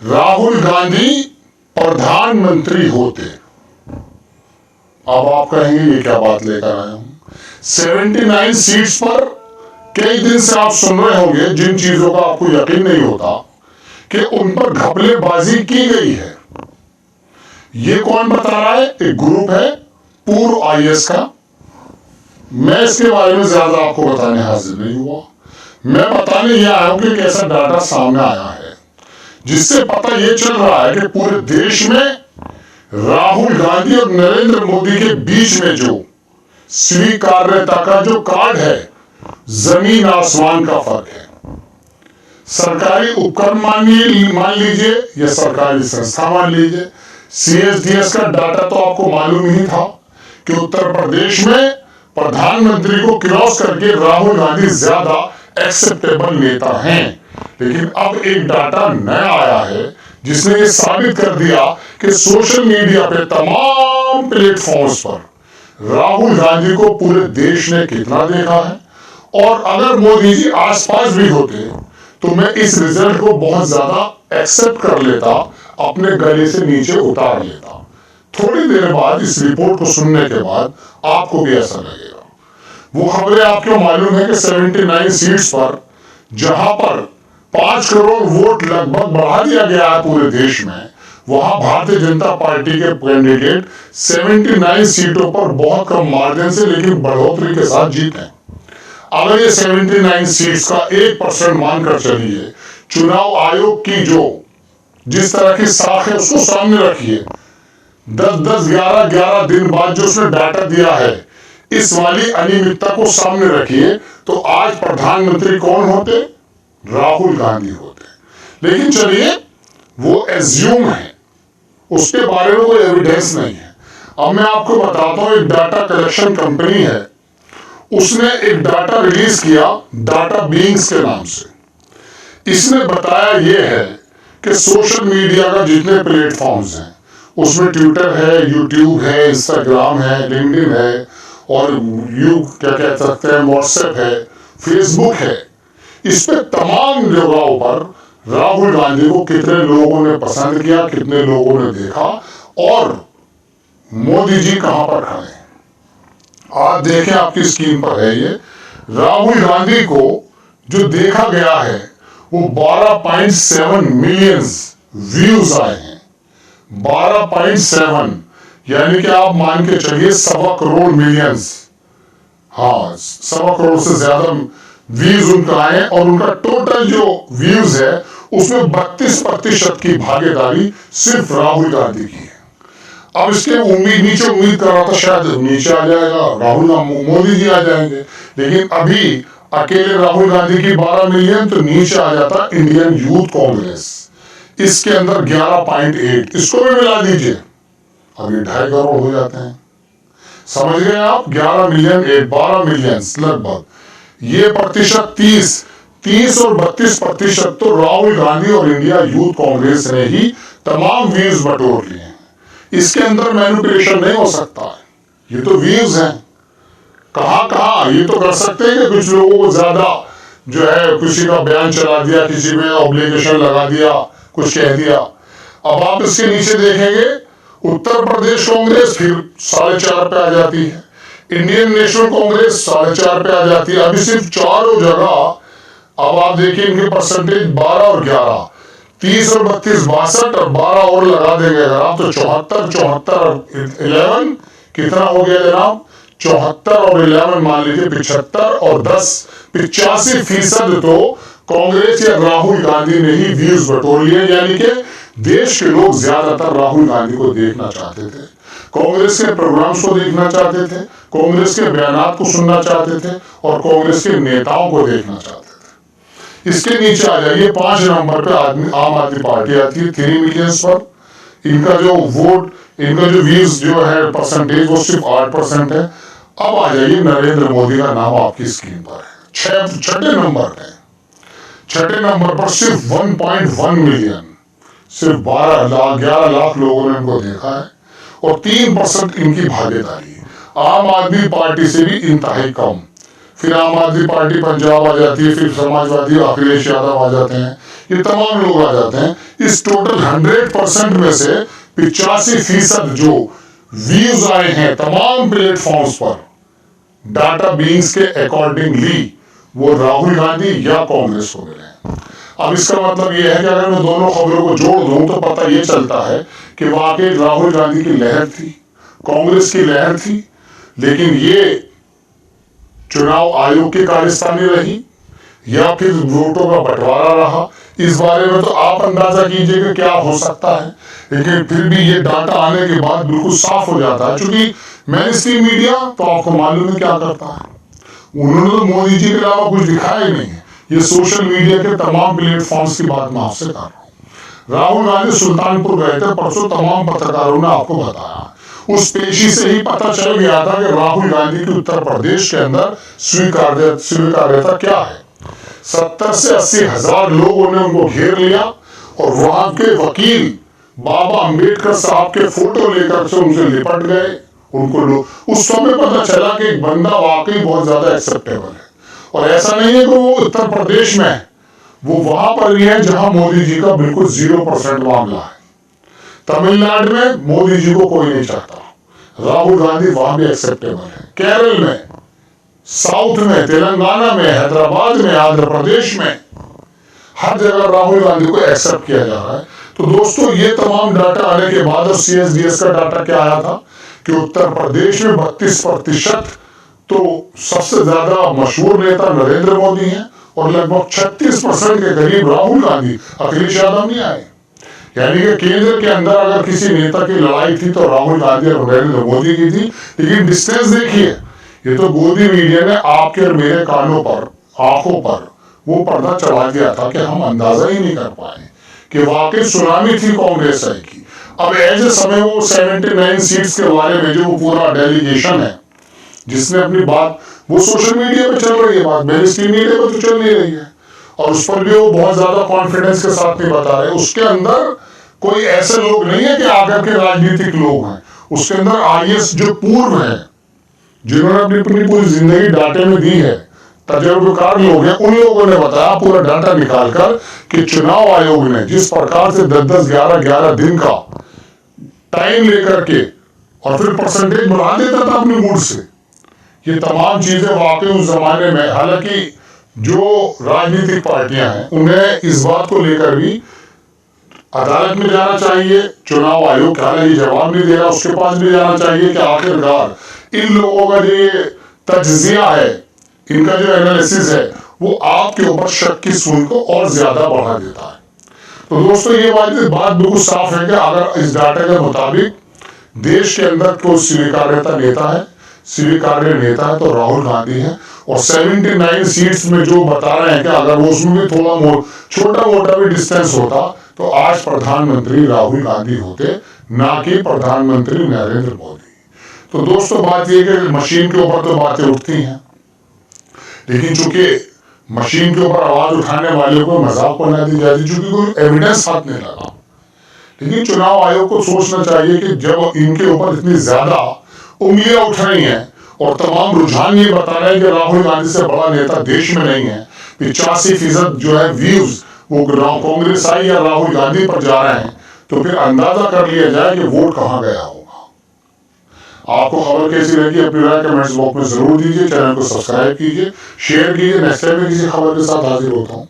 राहुल गांधी प्रधानमंत्री होते, अब आप कहेंगे ये क्या बात लेकर आया हूं। 79 सीट्स पर कई दिन से आप सुन रहे होंगे, जिन चीजों का आपको यकीन नहीं होता कि उन पर घपलेबाजी की गई है। ये कौन बता रहा है? एक ग्रुप है पूर्व आईएएस का। मैं इसके बारे में ज्यादा आपको बताने हाजिर नहीं हुआ। मैं बताने यह आया हूं कि कैसा डाटा सामने आया है, जिससे पता यह चल रहा है कि पूरे देश में राहुल गांधी और नरेंद्र मोदी के बीच में जो स्वीकार्यता का जो कार्ड है, जमीन आसमान का फर्क है। सरकारी उपक्रम मान लीजिए या सरकारी संस्था मान लीजिए, सीएसडीएस का डाटा तो आपको मालूम ही था कि उत्तर प्रदेश में प्रधानमंत्री को क्रॉस करके राहुल गांधी ज्यादा एक्सेप्टेबल नेता हैं। लेकिन अब एक डाटा नया आया है जिसने ये साबित कर दिया कि सोशल मीडिया पे तमाम प्लेटफॉर्म्स पर राहुल गांधी को पूरे देश ने कितना देखा है। और अगर मोदी जी आसपास भी होते तो मैं इस रिजल्ट को बहुत ज्यादा एक्सेप्ट कर लेता, अपने गले से नीचे उतार लेता। थोड़ी देर बाद इस रिपोर्ट को सुनने के बाद आपको भी ऐसा लगेगा। वो खबरें आपको मालूम है कि 79 सीट्स पर, जहां पर 5 करोड़ वोट लगभग बढ़ा दिया गया है पूरे देश में, वहां भारतीय जनता पार्टी के कैंडिडेट 79 सीटों पर बहुत कम मार्जिन से लेकिन बढ़ोतरी के साथ जीते। अगर ये 79 सीट्स का 1% मानकर चलिए, चुनाव आयोग की जो जिस तरह की साख है उसको सामने रखिए, 10-10, 11-11 दिन बाद जो उसने डाटा दिया है, इस वाली अनियमितता को सामने रखिए, तो आज प्रधानमंत्री कौन होते? राहुल गांधी होते। लेकिन चलिए, वो एज्यूम है, उसके बारे में कोई एविडेंस नहीं है। अब मैं आपको बताता हूं, एक डाटा कलेक्शन कंपनी है, उसने एक डाटा रिलीज किया डाटा बीइंग्स के नाम से। इसने बताया यह है कि सोशल मीडिया का जितने प्लेटफॉर्म्स हैं, उसमें ट्विटर है, यूट्यूब है, इंस्टाग्राम है, लिंक्डइन है, और क्या कह सकते हैं, व्हाट्सएप है, फेसबुक है। इस पे तमाम जगहों पर राहुल गांधी को कितने लोगों ने पसंद किया, कितने लोगों ने देखा, और मोदी जी कहां पर खड़े हैं। आप देखें, आपकी स्क्रीन पर है ये। राहुल गांधी को जो देखा गया है वो 12.7 मिलियन व्यूज आए हैं। 12.7 यानी कि आप मान के चलिए 1.25 करोड़ मिलियंस, हाँ 1.25 करोड़ से ज्यादा व्यूज उनका आए। और उनका टोटल जो व्यूज है उसमें 32% की भागीदारी सिर्फ राहुल गांधी की है। अब इसके नीचे उम्मीद कर रहा था शायद नीचे आ जाएगा, मोदी जी आ जाएंगे, लेकिन अभी अकेले राहुल गांधी की 12 मिलियन, तो नीचे आ जाता इंडियन यूथ कांग्रेस, इसके अंदर 11.8, इसको भी मिला दीजिए, अभी 2.5 करोड़ हो जाते हैं। समझ गए आप? 11 मिलियन 12 मिलियन लगभग, ये प्रतिशत 30 और 32% तो राहुल गांधी और इंडिया यूथ कांग्रेस ने ही तमाम व्यूज बटोर लिए हैं। इसके अंदर मैनिपुलेशन नहीं हो सकता है, ये तो व्यूज हैं। कहां ये तो कर सकते हैं कि कुछ लोगों को ज्यादा जो है, किसी का बयान चला दिया, किसी में ऑब्लिगेशन लगा दिया, कुछ कह दिया। अब आप इसके नीचे देखेंगे, उत्तर प्रदेश कांग्रेस फिर 4.5 पे आ जाती है, इंडियन नेशनल कांग्रेस 4.5 पे आ जाती है। अभी सिर्फ चारों जगह अब आप देखिए इनके परसेंटेज 12 और 11, 30 और 32, 62 और 12 और लगा देंगे अगर आप, तो 74 और 11 कितना हो गया जनाब? 74 और 11 मान लीजिए 75 और 10, 85% तो कांग्रेस या राहुल गांधी ने ही व्यूज बटोर लिए। यानी कि देश के लोग ज्यादातर राहुल गांधी को देखना चाहते थे, कांग्रेस के प्रोग्राम्स को देखना चाहते थे, कांग्रेस के बयानात को सुनना चाहते थे, और कांग्रेस के नेताओं को देखना चाहते थे। इसके नीचे आ जाइए, 5 नंबर पे आम आदमी पार्टी आती है 3 मिलियन पर। इनका जो वोट, इनका जो व्यूज जो है परसेंटेज, वो सिर्फ 8% है। अब आ जाइए, नरेंद्र मोदी का नाम आपकी स्क्रीन पर है, 6ठे नंबर पे। 6ठे नंबर पर सिर्फ 1.1 मिलियन, सिर्फ 11 लाख लोगों ने इनको देखा है, और 3% इनकी भागीदारी आम आदमी पार्टी से भी इंतहाई कम। फिर आम आदमी पार्टी पंजाब आ जाती है, फिर समाजवादी अखिलेश यादव आ जाते हैं, ये तमाम लोग आ जाते हैं। इस टोटल 100% में से 85% जो व्यूज आए हैं तमाम प्लेटफॉर्म्स पर डाटा बीइंग्स के अकॉर्डिंगली वो राहुल गांधी या कांग्रेस को मिले हैं। अब इसका मतलब ये है कि अगर मैं दोनों खबरों को जोड़ दूं तो पता ये चलता है कि वाकई राहुल गांधी की लहर थी, कांग्रेस की लहर थी, लेकिन ये चुनाव आयोग की कारस्तानी रही या फिर वोटों का बंटवारा रहा। इस बारे में तो आप अंदाजा कीजिए कि क्या हो सकता है, लेकिन फिर भी ये डाटा आने के बाद बिल्कुल साफ हो जाता है। क्योंकि मेनस्ट्रीम मीडिया तो आपको मालूम है क्या करता है, उन्होंने तो मोदी जी के अलावा कुछ दिखाया ही नहीं है। ये सोशल मीडिया के तमाम प्लेटफॉर्म्स की बात मैं आपसे कर रहा हूँ। राहुल गांधी सुल्तानपुर गए थे परसों, तमाम पत्रकारों ने आपको बताया, उस पेशी से ही पता चल गया था कि राहुल गांधी की उत्तर प्रदेश के अंदर स्वीकार्यता क्या है। 70 से 80 हजार लोगों ने उनको घेर लिया और वहां के वकील बाबा अंबेडकर साहब के फोटो लेकर से उनसे लिपट गए। उनको लोग उस समय पता चला कि एक बंदा वाकई बहुत ज्यादा एक्सेप्टेबल है। और ऐसा नहीं है कि वो उत्तर प्रदेश में है, वो वहां पर भी है जहां मोदी जी का बिल्कुल 0% मामला है। तमिलनाडु में मोदी जी को कोई नहीं चाहता, राहुल गांधी वहां भी एक्सेप्टेबल है। केरल में, साउथ में, तेलंगाना में, हैदराबाद में, आंध्र प्रदेश में, हर जगह राहुल गांधी को एक्सेप्ट किया जा रहा है। तो दोस्तों ये तमाम डाटा आने के बाद और CSDS का डाटा क्या आया था कि उत्तर प्रदेश में 32% तो सबसे ज्यादा मशहूर नेता नरेंद्र मोदी हैं और लगभग 36% के करीब राहुल गांधी, अखिलेश यादव नहीं आए। यानी कि केंद्र के अंदर अगर किसी नेता की लड़ाई थी तो राहुल गांधी और नरेंद्र मोदी की थी। लेकिन डिस्टेंस देखिए, ये तो गोदी मीडिया ने आपके और मेरे कानों पर, आंखों पर वो पर्दा चढ़ा दिया था कि हम अंदाजा ही नहीं कर पाए कि वाकई सुनामी थी कांग्रेस की। अब ऐसे समय वो 79 सीट्स के बारे में जो पूरा डेलीगेशन है जिसने अपनी बात, वो सोशल मीडिया पे चल रही है बात, मेनस्ट्रीम मीडिया पे तो चल नहीं रही है, और उस पर भी वो बहुत ज्यादा कॉन्फिडेंस के साथ नहीं बता रहे। उसके अंदर कोई ऐसे लोग नहीं है कि आकर के राजनीतिक लोग हैं, उसके अंदर IAS जो पूर्व हैं, जिन्होंने अपनी पूरी जिंदगी डाटे में दी है, तजुर्बेकार लोग हैं, उन लोगों ने बताया पूरा डाटा निकालकर कि चुनाव आयोग ने जिस प्रकार से 10-10, 11-11 दिन का टाइम लेकर के और फिर परसेंटेज बढ़ा देता था अपने मूड से। ये तमाम चीजें वाकई उस जमाने में, हालांकि जो राजनीतिक पार्टियां हैं उन्हें इस बात को लेकर भी अदालत में जाना चाहिए, चुनाव आयोग का ये जवाब नहीं दे रहा, उसके पास भी जाना चाहिए कि आखिरकार इन लोगों का जो ये तज्जिया है, इनका जो एनालिसिस है, वो आपके ऊपर शक की सूंद को और ज्यादा बढ़ा देता है। तो दोस्तों ये बात बिल्कुल साफ है कि अगर इस डाटा के मुताबिक देश के अंदर कोई स्वीकार्य नेता है तो राहुल गांधी है। और 79 सीट्स में जो बता रहे हैं कि अगर वो उसमें भी थोड़ा छोटा मोटा भी डिस्टेंस होता तो आज प्रधानमंत्री राहुल गांधी होते, ना कि प्रधानमंत्री नरेंद्र मोदी। तो दोस्तों बात यह कि मशीन के ऊपर तो बातें उठती हैं, लेकिन चूंकि मशीन के ऊपर आवाज उठाने वाले को मजाक बना दी जाती, चूंकि कोई एविडेंस हाथ नहीं लगा। लेकिन चुनाव आयोग को सोचना चाहिए कि जब इनके ऊपर इतनी ज्यादा उंगलियां उठ रही हैं और तमाम रुझान ये बता रहे हैं कि राहुल गांधी से बड़ा नेता देश में नहीं है, 85% जो है व्यूज वो कांग्रेस आई या राहुल गांधी पर जा रहे हैं, तो फिर अंदाजा कर लिया जाए कि वोट कहां गया होगा। आपको खबर कैसी लगी अपनी राय कमेंट्स बॉक्स में जरूर दीजिए। चैनल को सब्सक्राइब कीजिए, शेयर कीजिए। नेक्स्ट टाइम किसी खबर के साथ हाजिर होता हूं।